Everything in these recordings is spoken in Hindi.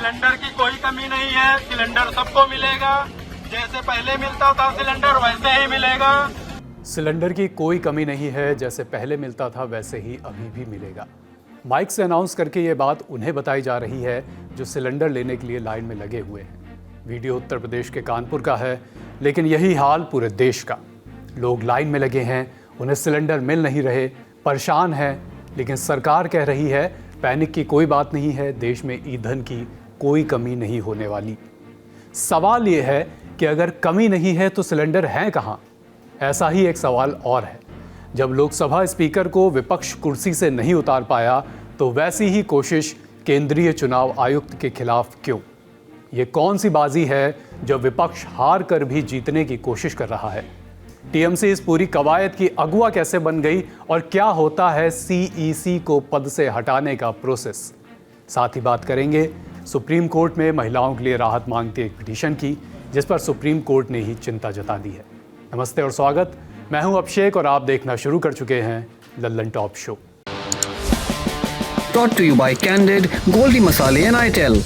सिलेंडर की कोई कमी नहीं है, सिलेंडर सबको मिलेगा। जैसे पहले मिलता था सिलेंडर वैसे ही मिलेगा। सिलेंडर की कोई कमी नहीं है, जैसे पहले मिलता था वैसे ही अभी भी मिलेगा। माइक से अनाउंस करके ये बात उन्हें बताई जा रही है जो सिलेंडर लेने के लिए लाइन में लगे हुए हैं। वीडियो उत्तर प्रदेश के कानपुर का है, लेकिन यही हाल पूरे देश का। लोग लाइन में लगे हैं, उन्हें सिलेंडर मिल नहीं रहे, परेशान हैं, लेकिन सरकार कह रही है पैनिक की कोई बात नहीं है, देश में ईंधन की कोई कमी नहीं होने वाली। सवाल ये है कि अगर कमी नहीं है तो सिलेंडर हैं कहाँ? ऐसा ही एक सवाल और है। जब लोकसभा स्पीकर को विपक्ष कुर्सी से नहीं उतार पाया तो वैसी ही कोशिश केंद्रीय चुनाव आयुक्त के खिलाफ क्यों? ये कौन सी बाजी है जब विपक्ष हार कर भी जीतने की कोशिश कर रहा है? टीएमसी इस पूरी कवायद की अगुवा कैसे बन गई और क्या होता है सीईसी को पद से हटाने का प्रोसेस? साथ ही बात करेंगे सुप्रीम कोर्ट में महिलाओं के लिए राहत मांगती एक पिटीशन की, जिस पर सुप्रीम कोर्ट ने ही चिंता जता दी है। नमस्ते और स्वागत, मैं हूं अभिषेक और आप देखना शुरू कर चुके हैं Lallan top show. Brought to you by Candid, Goldie Masale and ITEL.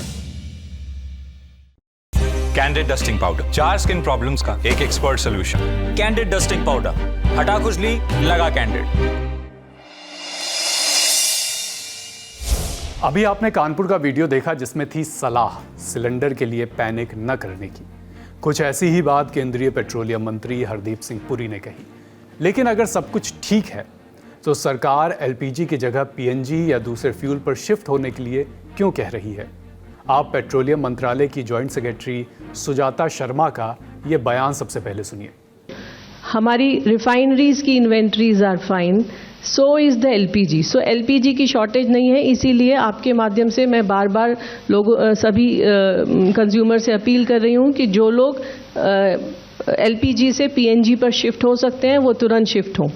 Candid dusting powder, 4 skin problems का एक expert solution. Candid dusting powder, हटा खुजली, लगा कैंडिड। अभी आपने कानपुर का वीडियो देखा जिसमें थी सलाह सिलेंडर के लिए पैनिक न करने की। कुछ ऐसी ही बात केंद्रीय पेट्रोलियम मंत्री हरदीप सिंह पुरी ने कही। लेकिन अगर सब कुछ ठीक है तो सरकार एलपीजी की जगह पीएनजी या दूसरे फ्यूल पर शिफ्ट होने के लिए क्यों कह रही है? आप पेट्रोलियम मंत्रालय की जॉइंट सेक्रेटरी सुजाता शर्मा का ये बयान सबसे पहले सुनिए। हमारी रिफाइनरीज की inventories are fine, so is the LPG. सो एलपीजी की शॉर्टेज नहीं है, इसीलिए आपके माध्यम से मैं बार बार सभी कंज्यूमर से अपील कर रही हूँ कि जो लोग एलपीजी से पीएनजी पर शिफ्ट हो सकते हैं वो तुरंत शिफ्ट हों।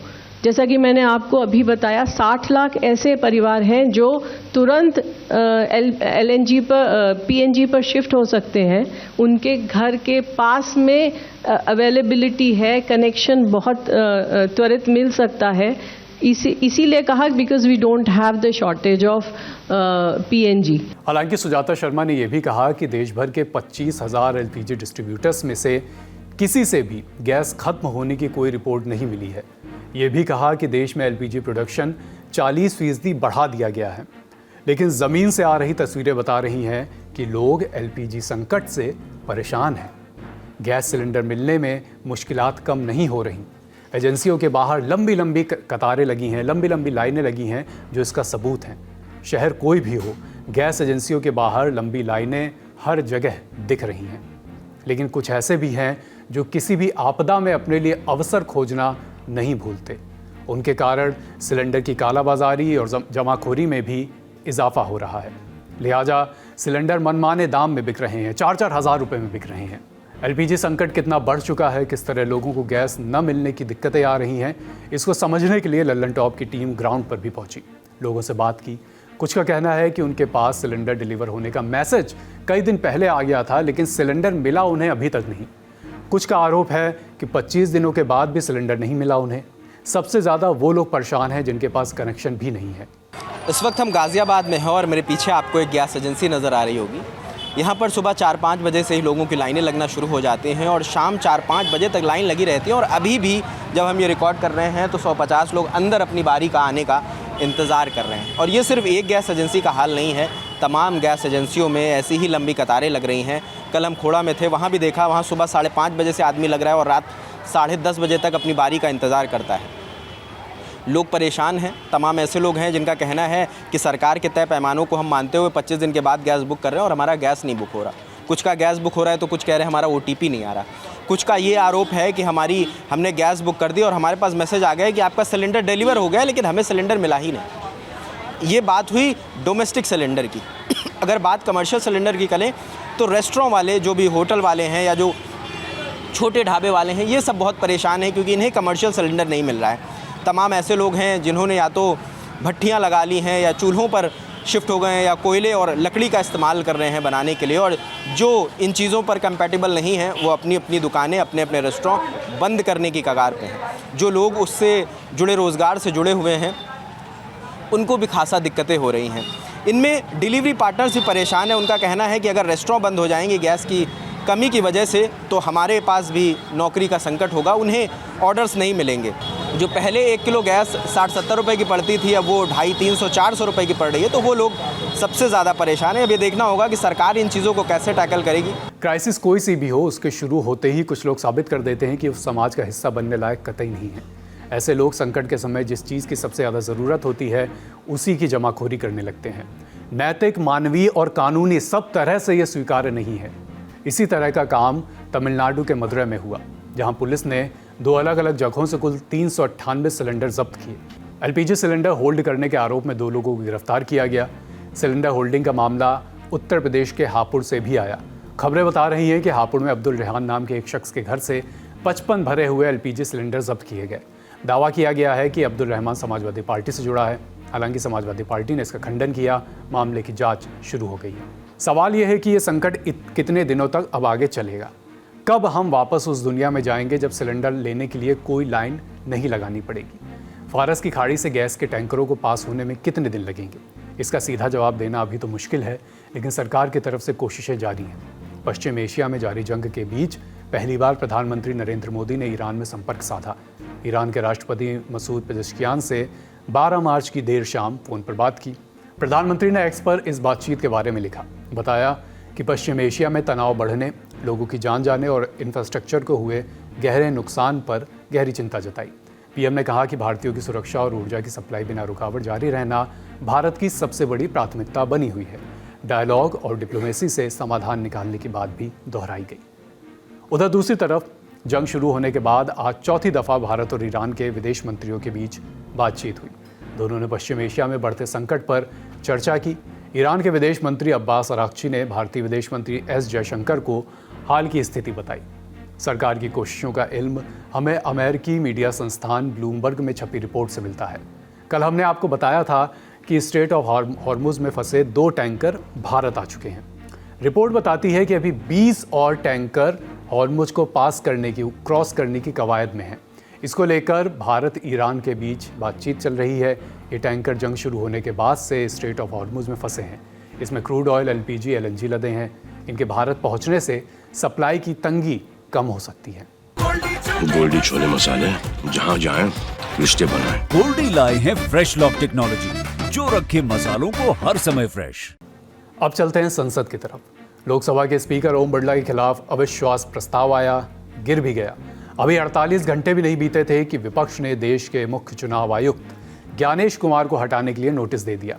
जैसा कि मैंने आपको अभी बताया, 60 लाख ऐसे परिवार हैं जो तुरंत एलएनजी पर पीएनजी पर शिफ्ट हो सकते हैं। उनके घर के पास में अवेलेबिलिटी है, कनेक्शन बहुत त्वरित मिल सकता है। इसीलिए कहा because we don't have the shortage of PNG. हालांकि सुजाता शर्मा ने यह भी कहा कि देश भर के 25,000 एलपीजी डिस्ट्रीब्यूटर्स में से किसी से भी गैस खत्म होने की कोई रिपोर्ट नहीं मिली है। ये भी कहा कि देश में एलपीजी प्रोडक्शन 40% बढ़ा दिया गया है। लेकिन ज़मीन से आ रही तस्वीरें बता रही हैं कि लोग एलपीजी संकट से परेशान हैं। गैस सिलेंडर मिलने में मुश्किलात कम नहीं हो रही। एजेंसियों के बाहर लंबी लंबी कतारें लगी हैं, लंबी लंबी लाइनें लगी हैं, जो इसका सबूत हैं। शहर कोई भी हो, गैस एजेंसियों के बाहर लंबी लाइनें हर जगह दिख रही हैं। लेकिन कुछ ऐसे भी हैं जो किसी भी आपदा में अपने लिए अवसर खोजना नहीं भूलते। उनके कारण सिलेंडर की कालाबाजारी और जमाखोरी में भी इजाफा हो रहा है। लिहाजा सिलेंडर मनमाने दाम में बिक रहे हैं, 4-4 हज़ार रुपये में बिक रहे हैं। एलपीजी संकट कितना बढ़ चुका है, किस तरह लोगों को गैस न मिलने की दिक्कतें आ रही हैं, इसको समझने के लिए लल्लन टॉप की टीम ग्राउंड पर भी पहुंची, लोगों से बात की। कुछ का कहना है कि उनके पास सिलेंडर डिलीवर होने का मैसेज कई दिन पहले आ गया था, लेकिन सिलेंडर मिला उन्हें अभी तक नहीं। कुछ का आरोप है कि 25 दिनों के बाद भी सिलेंडर नहीं मिला उन्हें। सबसे ज़्यादा वो लोग परेशान हैं जिनके पास कनेक्शन भी नहीं है। इस वक्त हम गाज़ियाबाद में हैं और मेरे पीछे आपको एक गैस एजेंसी नज़र आ रही होगी। यहाँ पर सुबह 4-5 बजे से ही लोगों की लाइनें लगना शुरू हो जाती हैं और शाम 4-5 बजे तक लाइन लगी रहती है। और अभी भी जब हम ये रिकॉर्ड कर रहे हैं तो 150 लोग अंदर अपनी बारी का आने का इंतज़ार कर रहे हैं। और ये सिर्फ एक गैस एजेंसी का हाल नहीं है, तमाम गैस एजेंसियों में ऐसी ही लंबी कतारें लग रही हैं। कल हम खोड़ा में थे, वहाँ भी देखा, वहाँ सुबह 5:30 बजे से आदमी लग रहा है और रात 10:30 बजे तक अपनी बारी का इंतज़ार करता है। लोग परेशान हैं। तमाम ऐसे लोग हैं जिनका कहना है कि सरकार के तय पैमानों को हम मानते हुए 25 दिन के बाद गैस बुक कर रहे हैं और हमारा गैस नहीं बुक हो रहा। कुछ का गैस बुक हो रहा है तो कुछ कह रहे हैं हमारा ओटीपी नहीं आ रहा। कुछ का ये आरोप है कि हमने गैस बुक कर दी और हमारे पास मैसेज आ गया कि आपका सिलेंडर डिलीवर हो गया, लेकिन हमें सिलेंडर मिला ही नहीं। ये बात हुई डोमेस्टिक सिलेंडर की। अगर बात कमर्शियल सिलेंडर की करें तो रेस्टोरेंट वाले, जो भी होटल वाले हैं या जो छोटे ढाबे वाले हैं, ये सब बहुत परेशान हैं क्योंकि इन्हें कमर्शियल सिलेंडर नहीं मिल रहा है। तमाम ऐसे लोग हैं जिन्होंने या तो भट्टियाँ लगा ली हैं या चूल्हों पर शिफ्ट हो गए हैं या कोयले और लकड़ी का इस्तेमाल कर रहे हैं बनाने के लिए, और जो इन चीज़ों पर कंपैटिबल नहीं हैं वो अपनी अपनी दुकानें, अपने अपने रेस्टोरेंट बंद करने की कगार पे हैं। जो लोग उससे जुड़े, रोज़गार से जुड़े हुए हैं, उनको भी खासा दिक्कतें हो रही हैं। इनमें डिलीवरी पार्टनर्स भी परेशान है। उनका कहना है कि अगर रेस्टोरेंट बंद हो जाएंगे गैस की कमी की वजह से तो हमारे पास भी नौकरी का संकट होगा, उन्हें ऑर्डर्स नहीं मिलेंगे। जो पहले 1 किलो गैस 60-70 रुपए की पड़ती थी, अब वो 250-300-400 रुपए की पड़ रही है, तो वो लोग सबसे ज़्यादा परेशान है। अब ये देखना होगा कि सरकार इन चीज़ों को कैसे टैकल करेगी। क्राइसिस कोई सी भी हो, उसके शुरू होते ही कुछ लोग साबित कर देते हैं कि उस समाज का हिस्सा बनने लायक कतई नहीं है। ऐसे लोग संकट के समय जिस चीज़ की सबसे ज़्यादा ज़रूरत होती है उसी की जमाखोरी करने लगते हैं। नैतिक, मानवीय और कानूनी सब तरह से ये स्वीकार्य नहीं है। इसी तरह का काम तमिलनाडु के मदुरै में हुआ, जहां पुलिस ने 2 अलग अलग जगहों से कुल 398 सिलेंडर जब्त किए। एलपीजी सिलेंडर होल्ड करने के आरोप में 2 लोगों को गिरफ्तार किया गया। सिलेंडर होल्डिंग का मामला उत्तर प्रदेश के हापुड़ से भी आया। खबरें बता रही हैं कि हापुड़ में अब्दुल रेहान नाम के एक शख्स के घर से 55 भरे हुए एलपीजी सिलेंडर जब्त किए गए। दावा किया गया है कि अब्दुल रहमान समाजवादी पार्टी से जुड़ा है। हालांकि समाजवादी पार्टी ने इसका खंडन किया। मामले की जांच शुरू हो गई है। सवाल यह है कि ये संकट कितने दिनों तक अब आगे चलेगा। कब हम वापस उस दुनिया में जाएंगे जब सिलेंडर लेने के लिए कोई लाइन नहीं लगानी पड़ेगी। फारस की खाड़ी से गैस के टैंकरों को पास होने में कितने दिन लगेंगे, इसका सीधा जवाब देना अभी तो मुश्किल है, लेकिन सरकार की तरफ से कोशिशें जारी हैं। पश्चिम एशिया में जारी जंग के बीच पहली बार प्रधानमंत्री नरेंद्र मोदी ने ईरान में संपर्क साधा। ईरान के राष्ट्रपति मसूद पेज़ेश्कियान से 12 मार्च की देर शाम फ़ोन पर बात की। प्रधानमंत्री ने एक्स पर इस बातचीत के बारे में लिखा। बताया कि पश्चिम एशिया में तनाव बढ़ने, लोगों की जान जाने और इंफ्रास्ट्रक्चर को हुए गहरे नुकसान पर गहरी चिंता जताई। पीएम ने कहा कि भारतीयों की सुरक्षा और ऊर्जा की सप्लाई बिना रुकावट जारी रहना भारत की सबसे बड़ी प्राथमिकता बनी हुई है। डायलॉग और डिप्लोमेसी से समाधान निकालने की बात भी दोहराई गई। उधर दूसरी तरफ जंग शुरू होने के बाद आज चौथी दफ़ा भारत और ईरान के विदेश मंत्रियों के बीच बातचीत हुई। दोनों ने पश्चिम एशिया में बढ़ते संकट पर चर्चा की। ईरान के विदेश मंत्री अब्बास अराक्ची ने भारतीय विदेश मंत्री एस जयशंकर को हाल की स्थिति बताई। सरकार की कोशिशों का इल्म हमें अमेरिकी मीडिया संस्थान ब्लूमबर्ग में छपी रिपोर्ट से मिलता है। कल हमने आपको बताया था कि स्ट्रेट ऑफ हॉर्मुज में फंसे 2 टैंकर भारत आ चुके हैं। रिपोर्ट बताती है कि अभी 20 और टैंकर हॉर्मुज को क्रॉस करने की कवायद में हैं। इसको लेकर भारत ईरान के बीच बातचीत चल रही है। ये टैंकर जंग शुरू होने के बाद से स्ट्रेट ऑफ हॉर्मुज में फंसे हैं। इसमें क्रूड ऑयल, एलपीजी, एलएनजी लदे हैं। इनके भारत पहुंचने से सप्लाई की तंगी कम हो सकती है। गोल्डी छोले मसाले, जहां जाएं रिश्ते बनाएं। गोल्डी लाए हैं फ्रेश लॉक टेक्नोलॉजी, जो रखे मसालों को हर समय फ्रेश। अब चलते हैं संसद की तरफ। लोकसभा के स्पीकर ओम बिरला के खिलाफ अविश्वास प्रस्ताव आया, गिर भी गया। अभी 48 घंटे भी नहीं बीते थे कि विपक्ष ने देश के मुख्य चुनाव आयुक्त ज्ञानेश कुमार को हटाने के लिए नोटिस दे दिया।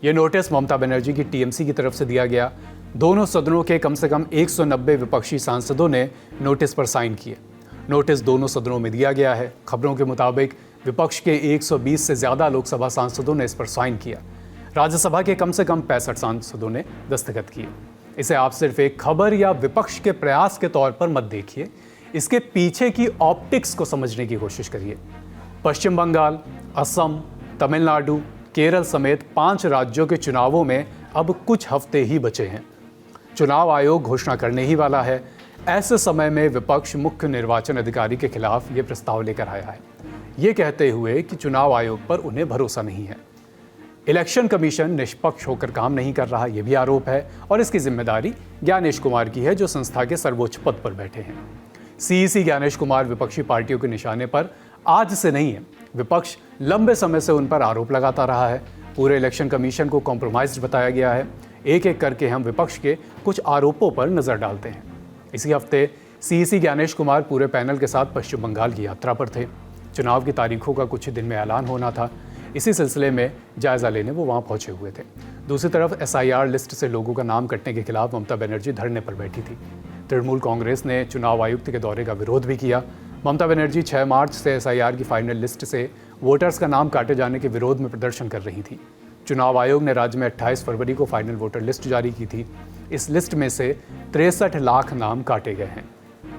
ये नोटिस ममता बनर्जी की टीएमसी की तरफ से दिया गया। दोनों सदनों के कम से कम 190 विपक्षी सांसदों ने नोटिस पर साइन किए। नोटिस दोनों सदनों में दिया गया है। खबरों के मुताबिक विपक्ष के 120 से ज़्यादा लोकसभा सांसदों ने इस पर साइन किया। राज्यसभा के कम से कम 65 सांसदों ने दस्तखत किए। इसे आप सिर्फ एक खबर या विपक्ष के प्रयास के तौर पर मत देखिए, इसके पीछे की ऑप्टिक्स को समझने की कोशिश करिए। पश्चिम बंगाल, असम, तमिलनाडु, केरल समेत 5 राज्यों के चुनावों में अब कुछ हफ्ते ही बचे हैं। चुनाव आयोग घोषणा करने ही वाला है। ऐसे समय में विपक्ष मुख्य निर्वाचन अधिकारी के खिलाफ ये प्रस्ताव लेकर आया है, ये कहते हुए कि चुनाव आयोग पर उन्हें भरोसा नहीं है। इलेक्शन कमीशन निष्पक्ष होकर काम नहीं कर रहा, ये भी आरोप है और इसकी जिम्मेदारी ज्ञानेश कुमार की है, जो संस्था के सर्वोच्च पद पर बैठे हैं। सीईसी ज्ञानेश कुमार विपक्षी पार्टियों के निशाने पर आज से नहीं है। विपक्ष लंबे समय से उन पर आरोप लगाता रहा है। पूरे इलेक्शन कमीशन को कॉम्प्रोमाइज्ड बताया गया है। एक एक करके हम विपक्ष के कुछ आरोपों पर नजर डालते हैं। इसी हफ्ते सीईसी ज्ञानेश कुमार पूरे पैनल के साथ पश्चिम बंगाल की यात्रा पर थे। चुनाव की तारीखों का कुछ ही दिन में ऐलान होना था। इसी सिलसिले में जायजा लेने वो वहाँ पहुंचे हुए थे। दूसरी तरफ एसआईआर लिस्ट से लोगों का नाम कटने के खिलाफ ममता बनर्जी धरने पर बैठी थी। तृणमूल कांग्रेस ने चुनाव आयुक्त के दौरे का विरोध भी किया। ममता बनर्जी 6 मार्च से एसआईआर की फाइनल लिस्ट से वोटर्स का नाम काटे जाने के विरोध में प्रदर्शन कर रही थी। चुनाव आयोग ने राज्य में 28 फरवरी को फाइनल वोटर लिस्ट जारी की थी। इस लिस्ट में से 63 लाख नाम काटे गए हैं।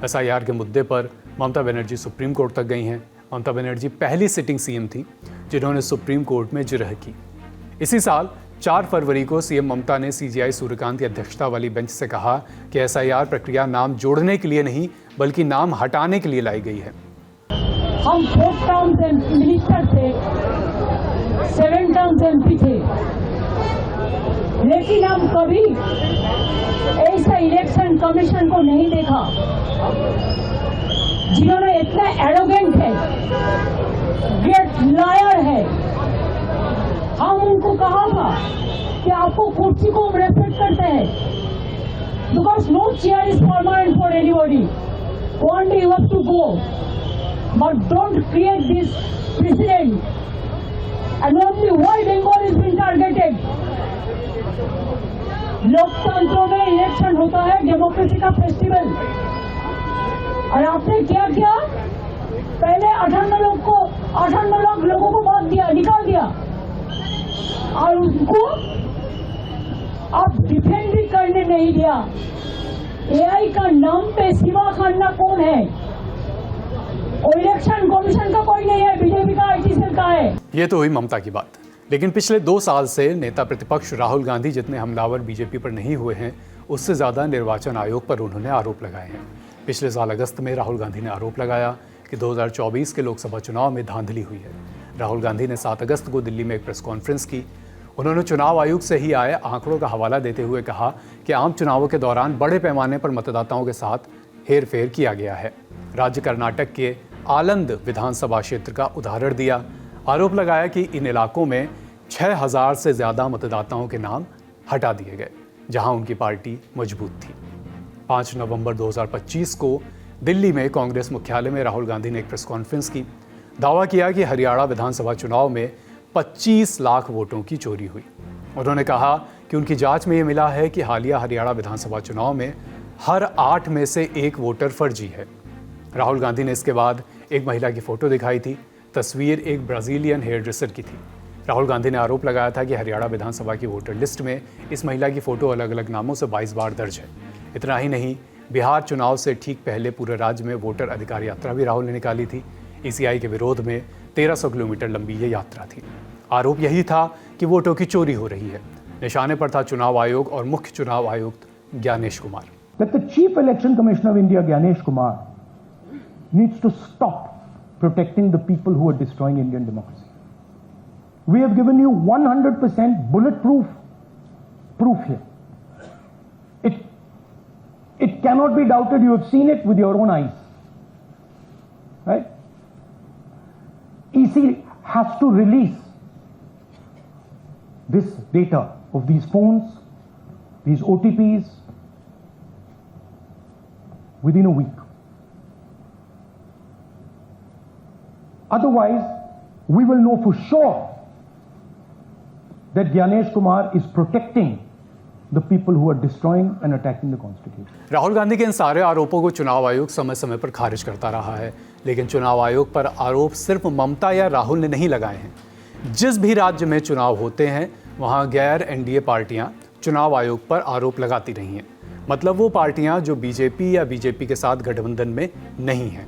एसआईआर के मुद्दे पर ममता बनर्जी सुप्रीम कोर्ट तक गई हैं। ममता बनर्जी पहली सिटिंग सीएम थी जिन्होंने सुप्रीम कोर्ट में जिरह की। इसी साल 4 फरवरी को सीएम ममता ने सीजीआई सूर्यकांत की अध्यक्षता वाली बेंच से कहा कि एसआईआर प्रक्रिया नाम जोड़ने के लिए नहीं बल्कि नाम हटाने के लिए लाई गई है। हम 4 टर्म्स मिनिस्टर थे, 7 टर्म्स एमपी थे। लेकिन हम कभी ऐसा इलेक्शन कमीशन को नहीं देखा जिन्होंने इतना एरोगेंट है, ग्रेट लायर है। हम उनको कहा था कि आपको कुर्सी को हम रेस्पेक्ट करते हैं, because no chair is permanent for anybody, one day you have to go, but don't create this precedent and only why Bengal is being targeted. लोकतंत्र में इलेक्शन होता है डेमोक्रेसी का फेस्टिवल, और आपने क्या किया? पहले 58 लाख लोगों को वोट दिया, निकाल दिया, और उनको आप डिफेंड भी करने नहीं दिया। एआई का नाम पे सिवा खाना कौन है? और इलेक्शन कमीशन का कोई नहीं है, बीजेपी का आईटी सेल का है। ये तो हुई ममता की बात, लेकिन पिछले 2 साल से नेता प्रतिपक्ष राहुल गांधी जितने हमलावर बीजेपी पर नहीं हुए हैं, उससे ज़्यादा निर्वाचन आयोग पर उन्होंने आरोप लगाए हैं। पिछले साल अगस्त में राहुल गांधी ने आरोप लगाया कि 2024 के लोकसभा चुनाव में धांधली हुई है। राहुल गांधी ने 7 अगस्त को दिल्ली में एक प्रेस कॉन्फ्रेंस की। उन्होंने चुनाव आयोग से ही आए आंकड़ों का हवाला देते हुए कहा कि आम चुनावों के दौरान बड़े पैमाने पर मतदाताओं के साथ हेरफेर किया गया है। राज्य कर्नाटक के आलंद विधानसभा क्षेत्र का उदाहरण दिया। आरोप लगाया कि इन इलाकों में 6000 से ज़्यादा मतदाताओं के नाम हटा दिए गए, जहां उनकी पार्टी मजबूत थी। 5 नवंबर 2025 को दिल्ली में कांग्रेस मुख्यालय में राहुल गांधी ने एक प्रेस कॉन्फ्रेंस की। दावा किया कि हरियाणा विधानसभा चुनाव में 25 लाख वोटों की चोरी हुई। उन्होंने कहा कि उनकी जांच में ये मिला है कि हालिया हरियाणा विधानसभा चुनाव में हर 8 में से 1 वोटर फर्जी है। राहुल गांधी ने इसके बाद एक महिला की फोटो दिखाई थी। तस्वीर एक ब्राजीलियन हेयर ड्रेसर की थी। राहुल गांधी ने आरोप लगाया था कि हरियाणा विधानसभा की वोटर लिस्ट में इस महिला की फोटो अलग अलग नामों से 22 बार दर्ज है। इतना ही नहीं, बिहार चुनाव से ठीक पहले पूरे राज्य में वोटर अधिकार यात्रा भी राहुल ने निकाली थी। ईसीआई के विरोध में 1300 किलोमीटर लंबी ये यात्रा थी। आरोप यही था कि वोटों की चोरी हो रही है। निशाने पर था चुनाव आयोग और मुख्य चुनाव आयुक्त Gyanesh Kumar. That the Chief Election Commissioner of India, Gyanesh Kumar, needs to stop protecting the people who are destroying Indian democracy. We have given you 100% bulletproof proof here. It cannot be doubted. You have seen it with your own eyes, right? EC has to release this data of these phones, these OTPs, within a week. Otherwise, we will know for sure that Gyanesh Kumar is protecting the people who are destroying and attacking the constitution. Rahul Gandhi के इन सारे आरोपों को चुनाव आयोग समय समय पर खारिज करता रहा है, लेकिन चुनाव आयोग पर आरोप सिर्फ ममता या राहुल ने नहीं लगाए हैं। जिस भी राज्य में चुनाव होते हैं, वहां गैर एनडीए पार्टियां चुनाव आयोग पर आरोप लगाती रही हैं। मतलब वो पार्टियां जो बीजेपी या बीजेपी के साथ गठबंधन में नहीं हैं।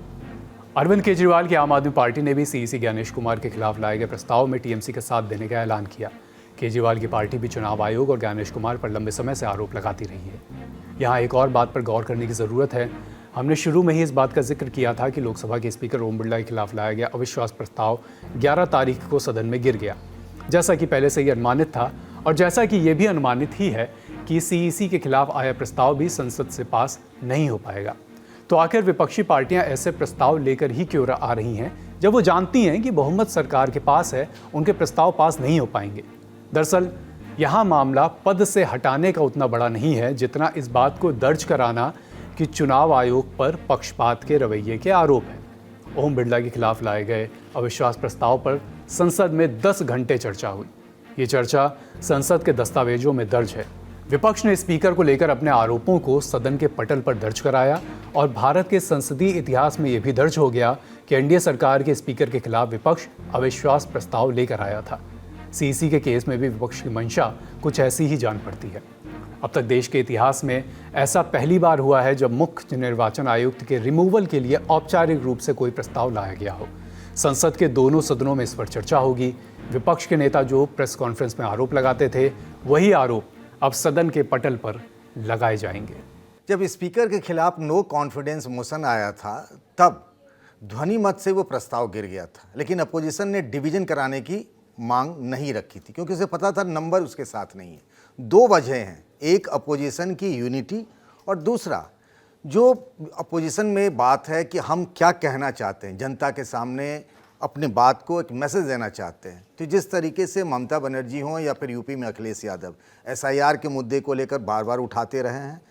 अरविंद केजरीवाल की आम आदमी पार्टी ने भी सीईसी ज्ञानेश कुमार के खिलाफ लाए गए प्रस्ताव में टीएमसी का साथ देने का ऐलान किया। केजरीवाल की पार्टी भी चुनाव आयोग और ज्ञानेश कुमार पर लंबे समय से आरोप लगाती रही है। यहाँ एक और बात पर गौर करने की ज़रूरत है। हमने शुरू में ही इस बात का जिक्र किया था कि लोकसभा के स्पीकर ओम बिरला के खिलाफ लाया गया अविश्वास प्रस्ताव 11 तारीख को सदन में गिर गया, जैसा कि पहले से ही अनुमानित था, और जैसा कि ये भी अनुमानित ही है कि सीईसी के खिलाफ आया प्रस्ताव भी संसद से पास नहीं हो पाएगा। तो आखिर विपक्षी पार्टियां ऐसे प्रस्ताव लेकर ही क्यों आ रही हैं जब वो जानती हैं कि बहुमत सरकार के पास है, उनके प्रस्ताव पास नहीं हो पाएंगे। दरअसल यहाँ मामला पद से हटाने का उतना बड़ा नहीं है जितना इस बात को दर्ज कराना कि चुनाव आयोग पर पक्षपात के रवैये के आरोप हैं। ओम बिरला के खिलाफ लाए गए अविश्वास प्रस्ताव पर संसद में 10 घंटे चर्चा हुई। ये चर्चा संसद के दस्तावेजों में दर्ज है। विपक्ष ने स्पीकर को लेकर अपने आरोपों को सदन के पटल पर दर्ज कराया और भारत के संसदीय इतिहास में यह भी दर्ज हो गया कि एनडीए सरकार के स्पीकर के खिलाफ विपक्ष अविश्वास प्रस्ताव लेकर आया था। सीईसी के केस में भी विपक्ष की मंशा कुछ ऐसी ही जान पड़ती है। अब तक देश के इतिहास में ऐसा पहली बार हुआ है जब मुख्य निर्वाचन आयुक्त के रिमूवल के लिए औपचारिक रूप से कोई प्रस्ताव लाया गया हो। संसद के दोनों सदनों में इस पर चर्चा होगी। विपक्ष के नेता जो प्रेस कॉन्फ्रेंस में आरोप लगाते थे, वही आरोप अब सदन के पटल पर लगाए जाएंगे। जब स्पीकर के खिलाफ नो कॉन्फिडेंस मोशन आया था, तब ध्वनि मत से वो प्रस्ताव गिर गया था, लेकिन अपोजिशन ने डिवीजन कराने की मांग नहीं रखी थी क्योंकि उसे पता था नंबर उसके साथ नहीं है। दो वजह हैं, एक अपोजिशन की यूनिटी और दूसरा जो अपोजिशन में बात है कि हम क्या कहना चाहते हैं, जनता के सामने अपने बात को एक मैसेज देना चाहते हैं। तो जिस तरीके से ममता बनर्जी हों या फिर यूपी में अखिलेश यादव SIR के मुद्दे को लेकर बार बार उठाते रहे हैं।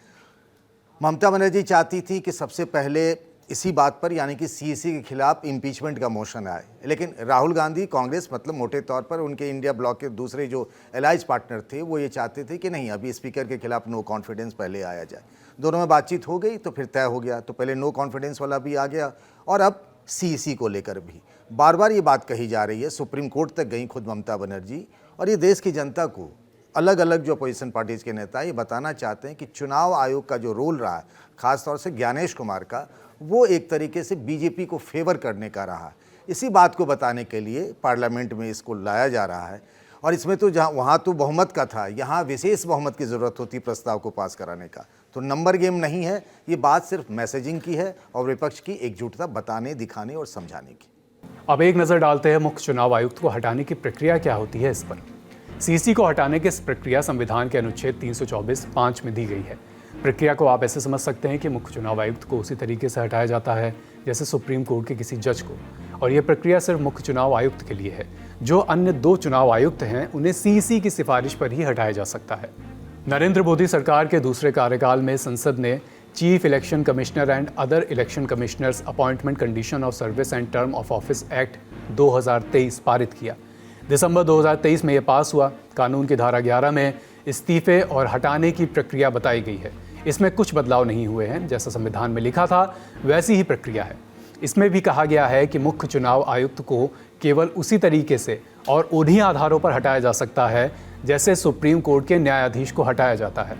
ममता बनर्जी चाहती थी कि सबसे पहले इसी बात पर यानी कि CEC के खिलाफ इम्पीचमेंट का मोशन आए, लेकिन राहुल गांधी कांग्रेस मतलब मोटे तौर पर उनके इंडिया ब्लॉक के दूसरे जो एलाइज पार्टनर थे वो ये चाहते थे कि नहीं, अभी स्पीकर के खिलाफ नो कॉन्फिडेंस पहले आया जाए। दोनों में बातचीत हो गई तो फिर तय हो गया, तो पहले नो कॉन्फिडेंस वाला भी आ गया और अब CEC को लेकर भी बार बार ये बात कही जा रही है। सुप्रीम कोर्ट तक गई खुद ममता बनर्जी, और ये देश की जनता को अलग अलग जो अपोजिशन पार्टीज़ के नेता ये बताना चाहते हैं कि चुनाव आयोग का जो रोल रहा है, ख़ासतौर से ज्ञानेश कुमार का, वो एक तरीके से बीजेपी को फेवर करने का रहा। इसी बात को बताने के लिए पार्लियामेंट में इसको लाया जा रहा है, और इसमें तो जहाँ वहाँ तो बहुमत का था, यहाँ विशेष बहुमत की ज़रूरत होती प्रस्ताव को पास कराने का। तो नंबर गेम नहीं है, ये बात सिर्फ मैसेजिंग की है और विपक्ष की एकजुटता बताने, दिखाने और समझाने की। अब एक नज़र डालते हैं मुख्य चुनाव आयुक्त को हटाने की प्रक्रिया क्या होती है इस पर। CEC को हटाने की इस प्रक्रिया संविधान के अनुच्छेद 324(5) में दी गई है। प्रक्रिया को आप ऐसे समझ सकते हैं कि मुख्य चुनाव आयुक्त को उसी तरीके से हटाया जाता है जैसे सुप्रीम कोर्ट के किसी जज को, और यह प्रक्रिया सिर्फ मुख्य चुनाव आयुक्त के लिए है। जो अन्य 2 चुनाव आयुक्त हैं उन्हें CEC की सिफारिश पर ही हटाया जा सकता है। नरेंद्र मोदी सरकार के दूसरे कार्यकाल में संसद ने chief election commissioner and other election commissioners appointment condition of service and term of office act 2023 पारित किया। दिसंबर 2023 में यह पास हुआ। कानून की धारा 11 में इस्तीफे और हटाने की प्रक्रिया बताई गई है। इसमें कुछ बदलाव नहीं हुए हैं, जैसा संविधान में लिखा था वैसी ही प्रक्रिया है। इसमें भी कहा गया है कि मुख्य चुनाव आयुक्त को केवल उसी तरीके से और उन्हीं आधारों पर हटाया जा सकता है जैसे सुप्रीम कोर्ट के न्यायाधीश को हटाया जाता है।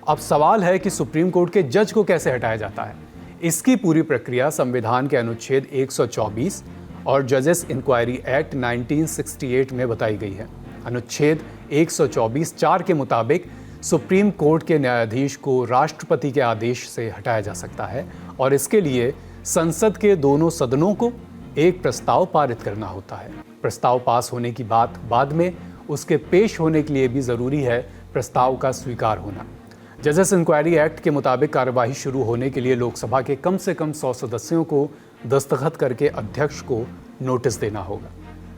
अब सवाल है कि सुप्रीम कोर्ट के जज को कैसे हटाया जाता है। इसकी पूरी प्रक्रिया संविधान के अनुच्छेद 124 और जजेस इंक्वायरी एक्ट 1968 में बताई गई है। अनुच्छेद 124(4) के मुताबिक सुप्रीम कोर्ट के न्यायाधीश को राष्ट्रपति के आदेश से हटाया जा सकता है, और इसके लिए संसद के दोनों सदनों को एक प्रस्ताव पारित करना होता है। प्रस्ताव पास होने की बात बाद में, उसके पेश होने के लिए भी ज़रूरी है प्रस्ताव का स्वीकार होना। जजेस इंक्वायरी एक्ट के मुताबिक कार्यवाही शुरू होने के लिए लोकसभा के कम से कम 100 सदस्यों को दस्तखत करके अध्यक्ष को नोटिस देना होगा।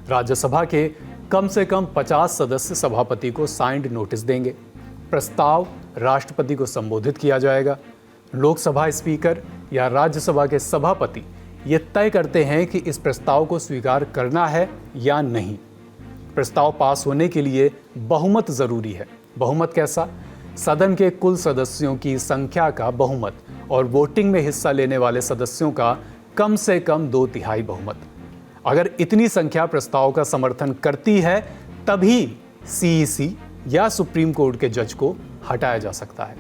राज्यसभा के कम से कम 50 सदस्य सभापति को साइंड नोटिस देंगे। प्रस्ताव राष्ट्रपति को संबोधित किया जाएगा। लोकसभा स्पीकर या राज्यसभा के सभापति ये तय करते हैं कि इस प्रस्ताव को स्वीकार करना है या नहीं। प्रस्ताव पास होने के लिए बहुमत ज़रूरी है। बहुमत कैसा? सदन के कुल सदस्यों की संख्या का बहुमत और वोटिंग में हिस्सा लेने वाले सदस्यों का कम से कम 2/3 बहुमत। अगर इतनी संख्या प्रस्ताव का समर्थन करती है तभी CEC या सुप्रीम कोर्ट के जज को हटाया जा सकता है।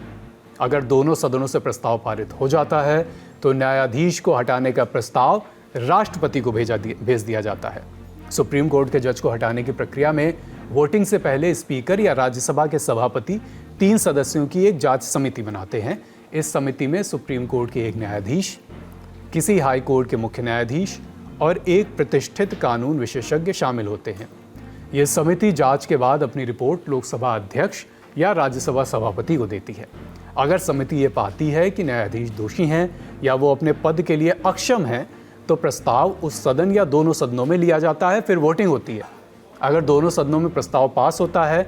अगर दोनों सदनों से प्रस्ताव पारित हो जाता है तो न्यायाधीश को हटाने का प्रस्ताव राष्ट्रपति को भेज दिया जाता है। सुप्रीम कोर्ट के जज को हटाने की प्रक्रिया में वोटिंग से पहले स्पीकर या राज्यसभा के सभापति 3 सदस्यों की एक जांच समिति बनाते हैं। इस समिति में सुप्रीम कोर्ट के एक न्यायाधीश, किसी हाई कोर्ट के मुख्य न्यायाधीश और एक प्रतिष्ठित कानून विशेषज्ञ शामिल होते हैं। यह समिति जांच के बाद अपनी रिपोर्ट लोकसभा अध्यक्ष या राज्यसभा सभापति को देती है। अगर समिति ये पाती है कि न्यायाधीश दोषी हैं या वो अपने पद के लिए अक्षम हैं तो प्रस्ताव उस सदन या दोनों सदनों में लिया जाता है, फिर वोटिंग होती है। अगर दोनों सदनों में प्रस्ताव पास होता है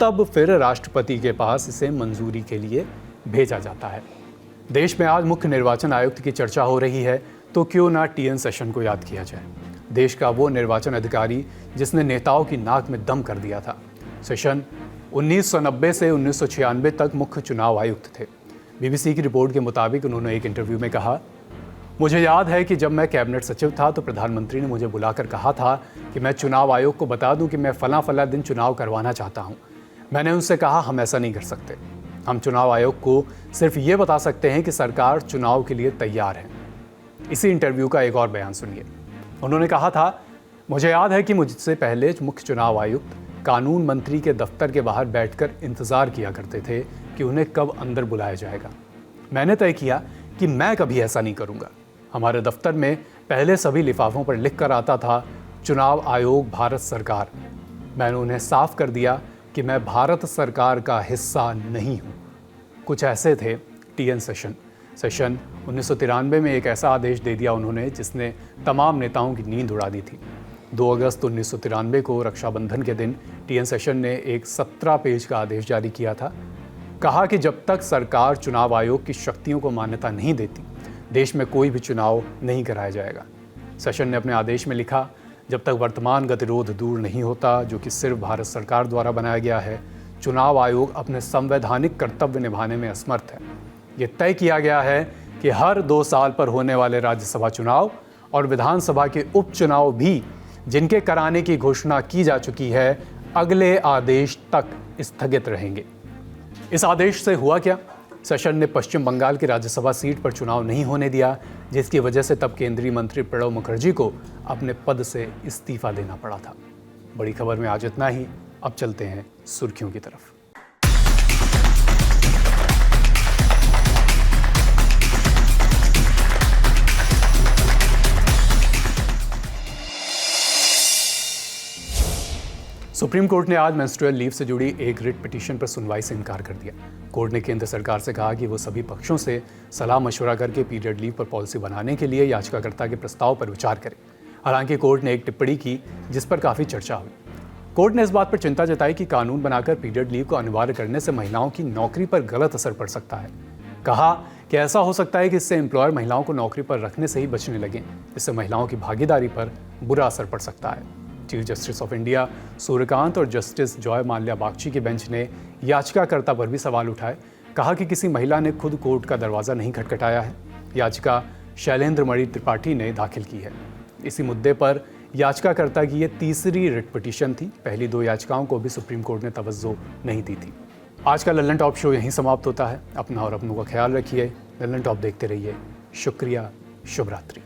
तब फिर राष्ट्रपति के पास इसे मंजूरी के लिए भेजा जाता है। देश में आज मुख्य निर्वाचन आयुक्त की चर्चा हो रही है, तो क्यों ना TN सेशन को याद किया जाए। देश का वो निर्वाचन अधिकारी जिसने नेताओं की नाक में दम कर दिया था। सेशन 1990 से 1996 तक मुख्य चुनाव आयुक्त थे। BBC की रिपोर्ट के मुताबिक उन्होंने एक इंटरव्यू में कहा, मुझे याद है कि जब मैं कैबिनेट सचिव था तो प्रधानमंत्री ने मुझे बुलाकर कहा था कि मैं चुनाव आयोग को बता दूं कि मैं फला दिन चुनाव करवाना चाहता हूं। मैंने उनसे कहा हम ऐसा नहीं कर सकते। हम चुनाव आयोग को सिर्फ ये बता सकते हैं कि सरकार चुनाव के लिए तैयार है। इसी इंटरव्यू का एक और बयान सुनिए। उन्होंने कहा था, मुझे याद है कि मुझसे पहले मुख्य चुनाव आयुक्त कानून मंत्री के दफ्तर के बाहर बैठकर इंतज़ार किया करते थे कि उन्हें कब अंदर बुलाया जाएगा। मैंने तय किया कि मैं कभी ऐसा नहीं करूँगा। हमारे दफ्तर में पहले सभी लिफाफों पर लिख कर आता था चुनाव आयोग भारत सरकार। मैंने उन्हें साफ कर दिया कि मैं भारत सरकार का हिस्सा नहीं हूँ। कुछ ऐसे थे टीएन सेशन। 1993 में एक ऐसा आदेश दे दिया उन्होंने जिसने तमाम नेताओं की नींद उड़ा दी थी। 2 अगस्त 1993 को रक्षाबंधन के दिन टीएन सेशन ने एक 17 पेज का आदेश जारी किया था। कहा कि जब तक सरकार चुनाव आयोग की शक्तियों को मान्यता नहीं देती, देश में कोई भी चुनाव नहीं कराया जाएगा। सेशन ने अपने आदेश में लिखा, जब तक वर्तमान गतिरोध दूर नहीं होता, जो कि सिर्फ भारत सरकार द्वारा बनाया गया है, चुनाव आयोग अपने संवैधानिक कर्तव्य निभाने में असमर्थ है। ये तय किया गया है कि हर 2 साल पर होने वाले राज्यसभा चुनाव और विधानसभा के उपचुनाव भी, जिनके कराने की घोषणा की जा चुकी है, अगले आदेश तक स्थगित रहेंगे। इस आदेश से हुआ क्या? सेशन ने पश्चिम बंगाल की राज्यसभा सीट पर चुनाव नहीं होने दिया, जिसकी वजह से तब केंद्रीय मंत्री प्रणब मुखर्जी को अपने पद से इस्तीफा देना पड़ा था। बड़ी खबर में आज इतना ही। अब चलते हैं सुर्खियों की तरफ। सुप्रीम कोर्ट ने आज मेंस्ट्रुअल लीव से जुड़ी एक रिट पिटीशन पर सुनवाई से इनकार कर दिया। कोर्ट ने केंद्र सरकार से कहा कि वो सभी पक्षों से सलाह मशवरा करके पीरियड लीव पर पॉलिसी बनाने के लिए याचिकाकर्ता के प्रस्ताव पर विचार करे। हालांकि कोर्ट ने एक टिप्पणी की जिस पर काफ़ी चर्चा हुई। कोर्ट ने इस बात पर चिंता जताई कि कानून बनाकर पीरियड लीव को अनिवार्य करने से महिलाओं की नौकरी पर गलत असर पड़ सकता है। कहा कि ऐसा हो सकता है कि इससे एम्प्लॉयर महिलाओं को नौकरी पर रखने से ही बचने लगें, इससे महिलाओं की भागीदारी पर बुरा असर पड़ सकता है। Chief justice of India Suryakant और जस्टिस जॉय माल्या बागची की बेंच ने याचिकाकर्ता पर भी सवाल उठाए। कहा कि किसी महिला ने खुद कोर्ट का दरवाज़ा नहीं खटखटाया है। याचिका शैलेंद्र मणि त्रिपाठी ने दाखिल की है। इसी मुद्दे पर याचिकाकर्ता की ये तीसरी रिट पिटीशन थी। पहली 2 याचिकाओं को भी सुप्रीम कोर्ट ने तवज्जो नहीं दी थी। आज का लल्लन टॉप शो यहीं समाप्त होता है। अपना और अपनों का ख्याल रखिए। लल्लन टॉप देखते रहिए। शुक्रिया। शुभ रात्रि।